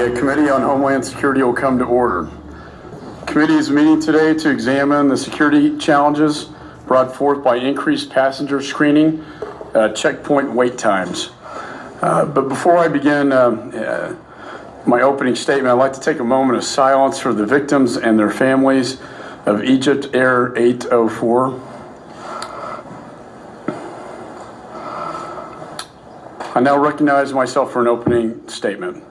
The Committee on Homeland Security will come to order. The committee is meeting today to examine the security challenges brought forth by increased passenger screening, checkpoint wait times. But before I begin my opening statement, I'd like to take a moment of silence for the victims and their families of Egypt Air 804. I now recognize myself for an opening statement.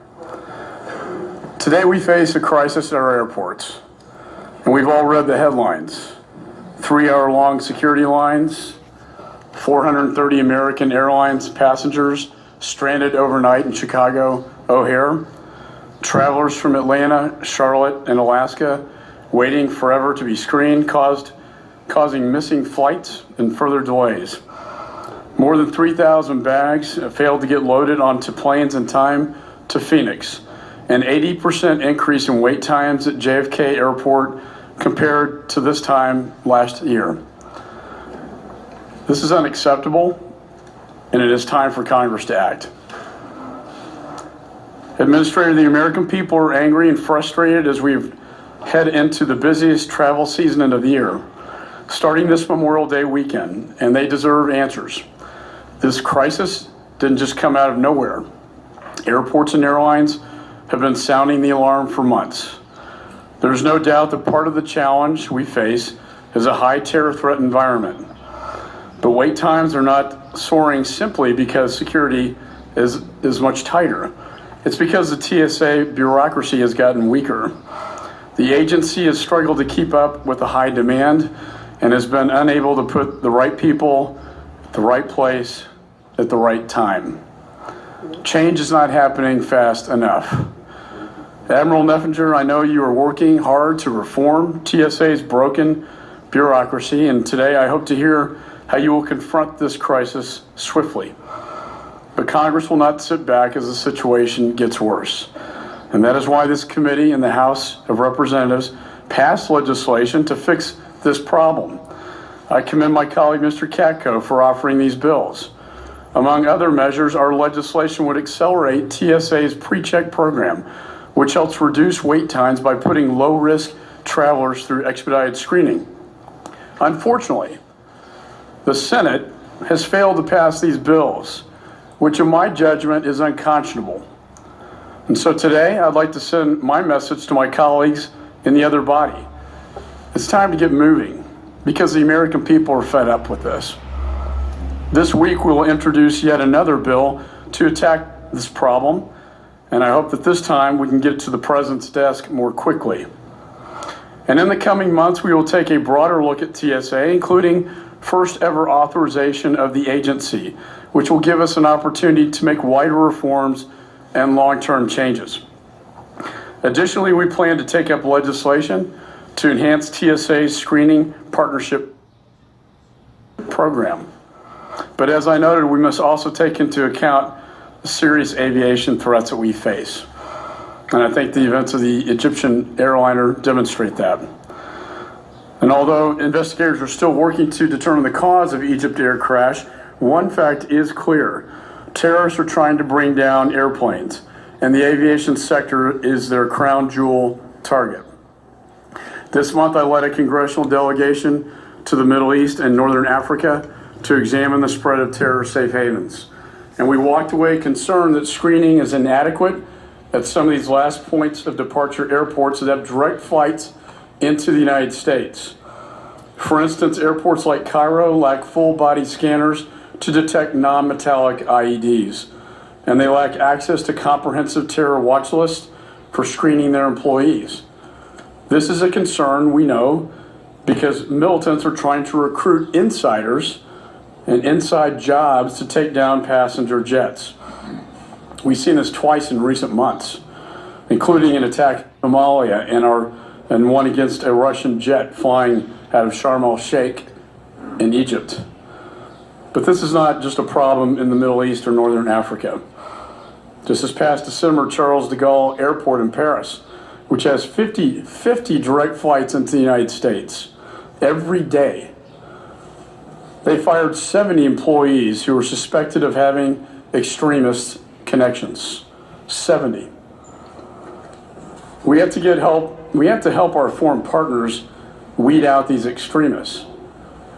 Today we face a crisis at our airports, and we've all read the headlines. 3-hour-long security lines, 430 American Airlines passengers stranded overnight in Chicago O'Hare, travelers from Atlanta, Charlotte, and Alaska waiting forever to be screened, causing missing flights and further delays. More than 3,000 bags failed to get loaded onto planes in time to Phoenix. An 80% increase in wait times at JFK Airport compared to this time last year. This is unacceptable, and it is time for Congress to act. Administrator, the American people are angry and frustrated as we head into the busiest travel season of the year, starting this Memorial Day weekend, and they deserve answers. This crisis didn't just come out of nowhere. Airports and airlines have been sounding the alarm for months. There's no doubt that part of the challenge we face is a high terror threat environment. But wait times are not soaring simply because security is much tighter. It's because the TSA bureaucracy has gotten weaker. The agency has struggled to keep up with the high demand and has been unable to put the right people at the right place at the right time. Change is not happening fast enough. Admiral Neffinger, I know you are working hard to reform TSA's broken bureaucracy, and today I hope to hear how you will confront this crisis swiftly. But Congress will not sit back as the situation gets worse. And that is why this committee in the House of Representatives passed legislation to fix this problem. I commend my colleague, Mr. Katko, for offering these bills. Among other measures, our legislation would accelerate TSA's pre-check program, which helps reduce wait times by putting low-risk travelers through expedited screening. Unfortunately, the Senate has failed to pass these bills, which in my judgment is unconscionable. And so today, I'd like to send my message to my colleagues in the other body. It's time to get moving because the American people are fed up with this. This week, we will introduce yet another bill to attack this problem, and I hope that this time we can get it to the President's desk more quickly. And in the coming months, we will take a broader look at TSA, including first ever authorization of the agency, which will give us an opportunity to make wider reforms and long-term changes. Additionally, we plan to take up legislation to enhance TSA's screening partnership program. But as I noted, we must also take into account the serious aviation threats that we face. And I think the events of the Egyptian airliner demonstrate that. And although investigators are still working to determine the cause of Egypt Air crash, one fact is clear. Terrorists are trying to bring down airplanes, and the aviation sector is their crown jewel target. This month, I led a congressional delegation to the Middle East and Northern Africa to examine the spread of terror safe havens. And we walked away concerned that screening is inadequate at some of these last points of departure airports that have direct flights into the United States. For instance, airports like Cairo lack full body scanners to detect non-metallic IEDs, and they lack access to comprehensive terror watch lists for screening their employees. This is a concern, we know, because militants are trying to recruit insiders and inside jobs to take down passenger jets. We've seen this twice in recent months, including an attack in Somalia and one against a Russian jet flying out of Sharm el-Sheikh in Egypt. But this is not just a problem in the Middle East or Northern Africa. Just this past December, Charles de Gaulle Airport in Paris, which has 50 direct flights into the United States every day, they fired 70 employees who were suspected of having extremist connections. 70. We have to get help. We have to help our foreign partners weed out these extremists.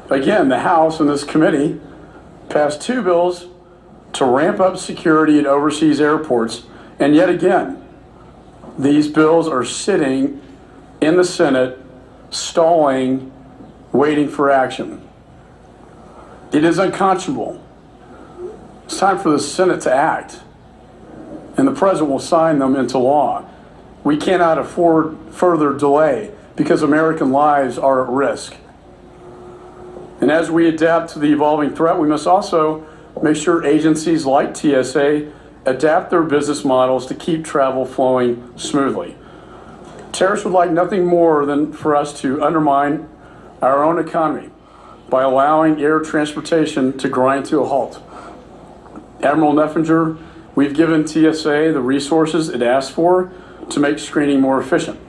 Again, the House and this committee passed two bills to ramp up security at overseas airports, and yet again, these bills are sitting in the Senate, stalling, waiting for action. It is unconscionable. It's time for the Senate to act, and the President will sign them into law. We cannot afford further delay because American lives are at risk. And as we adapt to the evolving threat, we must also make sure agencies like TSA adapt their business models to keep travel flowing smoothly. Terrorists would like nothing more than for us to undermine our own economy by allowing air transportation to grind to a halt. Admiral Neffinger, we've given TSA the resources it asked for to make screening more efficient.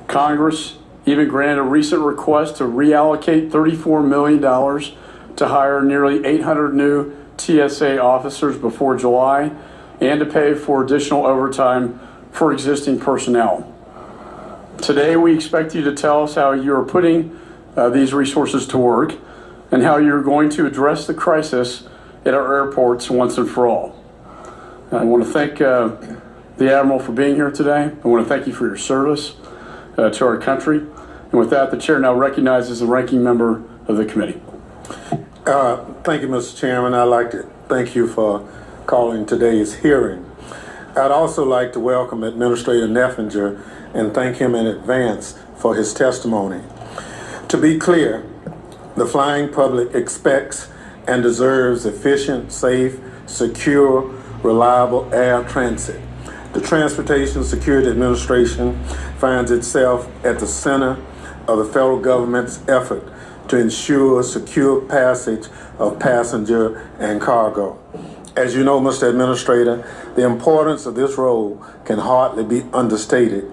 Congress even granted a recent request to reallocate $34 million to hire nearly 800 new TSA officers before July and to pay for additional overtime for existing personnel. Today, we expect you to tell us how you are putting these resources to work and how you're going to address the crisis at our airports once and for all. I want to thank the Admiral for being here today. I want to thank you for your service to our country. And with that, the chair now recognizes the ranking member of the committee. Thank you, Mr. Chairman. I'd like to thank you for calling today's hearing. I'd also like to welcome Administrator Neffinger and thank him in advance for his testimony. To be clear, the flying public expects and deserves efficient, safe, secure, reliable air transit. The Transportation Security Administration finds itself at the center of the federal government's effort to ensure secure passage of passenger and cargo. As you know, Mr. Administrator, the importance of this role can hardly be understated.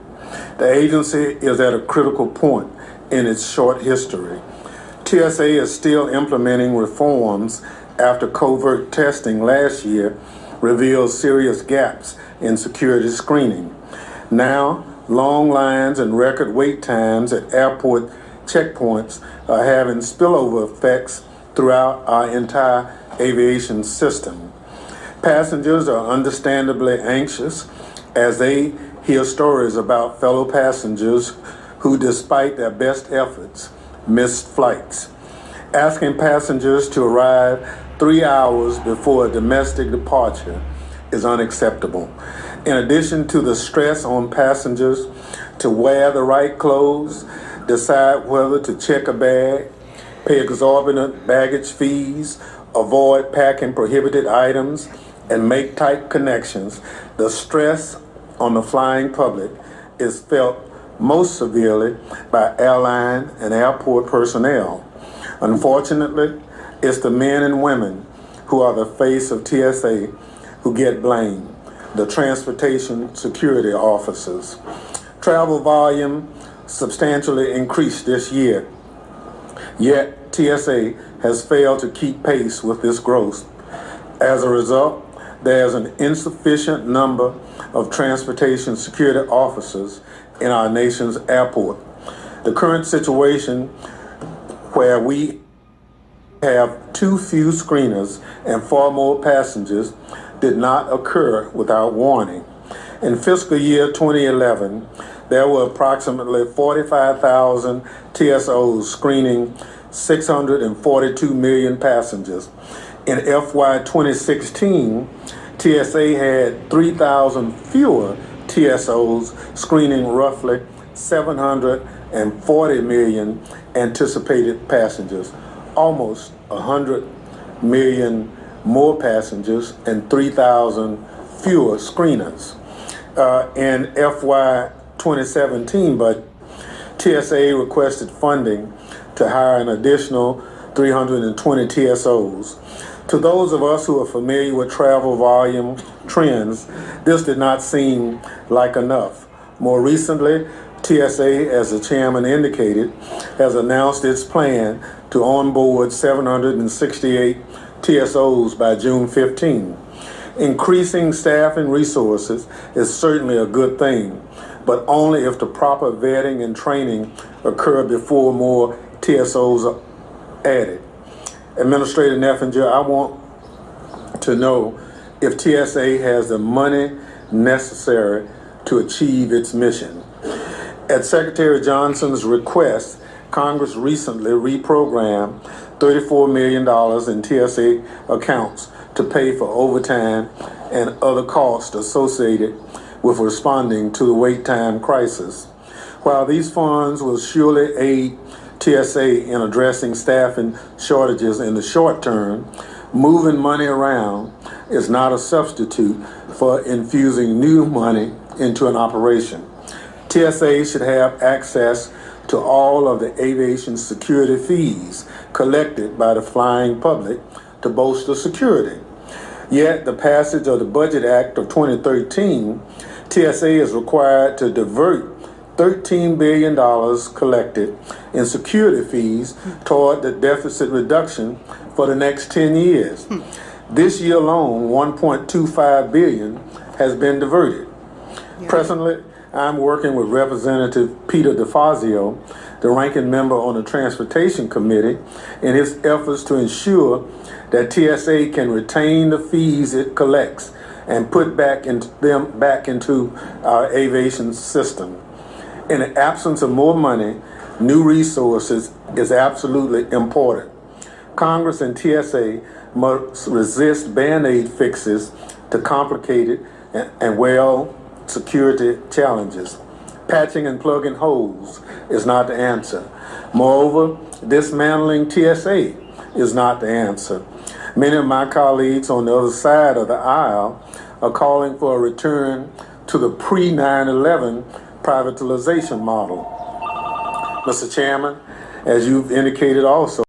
The agency is at a critical point in its short history. TSA is still implementing reforms after covert testing last year revealed serious gaps in security screening. Now, long lines and record wait times at airport checkpoints are having spillover effects throughout our entire aviation system. Passengers are understandably anxious as they hear stories about fellow passengers who, despite their best efforts, missed flights. Asking passengers to arrive 3 hours before a domestic departure is unacceptable. In addition to the stress on passengers to wear the right clothes, decide whether to check a bag, pay exorbitant baggage fees, avoid packing prohibited items, and make tight connections, the stress on the flying public is felt most severely by airline and airport personnel. Unfortunately, it's the men and women who are the face of TSA who get blamed, the transportation security officers. Travel volume substantially increased this year, yet TSA has failed to keep pace with this growth. As a result, there's an insufficient number of transportation security officers in our nation's airport. The current situation where we have too few screeners and far more passengers did not occur without warning. In fiscal year 2011, there were approximately 45,000 TSOs screening 642 million passengers. In FY 2016, TSA had 3,000 fewer TSOs screening roughly 740 million anticipated passengers, almost 100 million more passengers and 3,000 fewer screeners. In FY 2017 budget, TSA requested funding to hire an additional 320 TSOs. To those of us who are familiar with travel volume trends, this did not seem like enough. More recently, TSA, as the chairman indicated, has announced its plan to onboard 768 TSOs by June 15. Increasing staff and resources is certainly a good thing, but only if the proper vetting and training occur before more TSOs are added. Administrator Neffinger, I want to know if TSA has the money necessary to achieve its mission. At Secretary Johnson's request, Congress recently reprogrammed $34 million in TSA accounts to pay for overtime and other costs associated with responding to the wait time crisis. While these funds will surely aid TSA in addressing staffing shortages in the short term, moving money around is not a substitute for infusing new money into an operation. TSA should have access to all of the aviation security fees collected by the flying public to bolster security. Yet the passage of the Budget Act of 2013, TSA is required to divert $13 billion collected in security fees toward the deficit reduction for the next 10 years. This year alone, $1.25 billion has been diverted. Yeah. Presently, I'm working with Representative Peter DeFazio, the ranking member on the Transportation Committee, in his efforts to ensure that TSA can retain the fees it collects and put them back into our aviation system. In the absence of more money, new resources is absolutely important. Congress and TSA must resist Band-Aid fixes to complicated and security challenges. Patching and plugging holes is not the answer. Moreover, dismantling TSA is not the answer. Many of my colleagues on the other side of the aisle are calling for a return to the pre-9/11 privatization model. Mr. Chairman, as you've indicated also,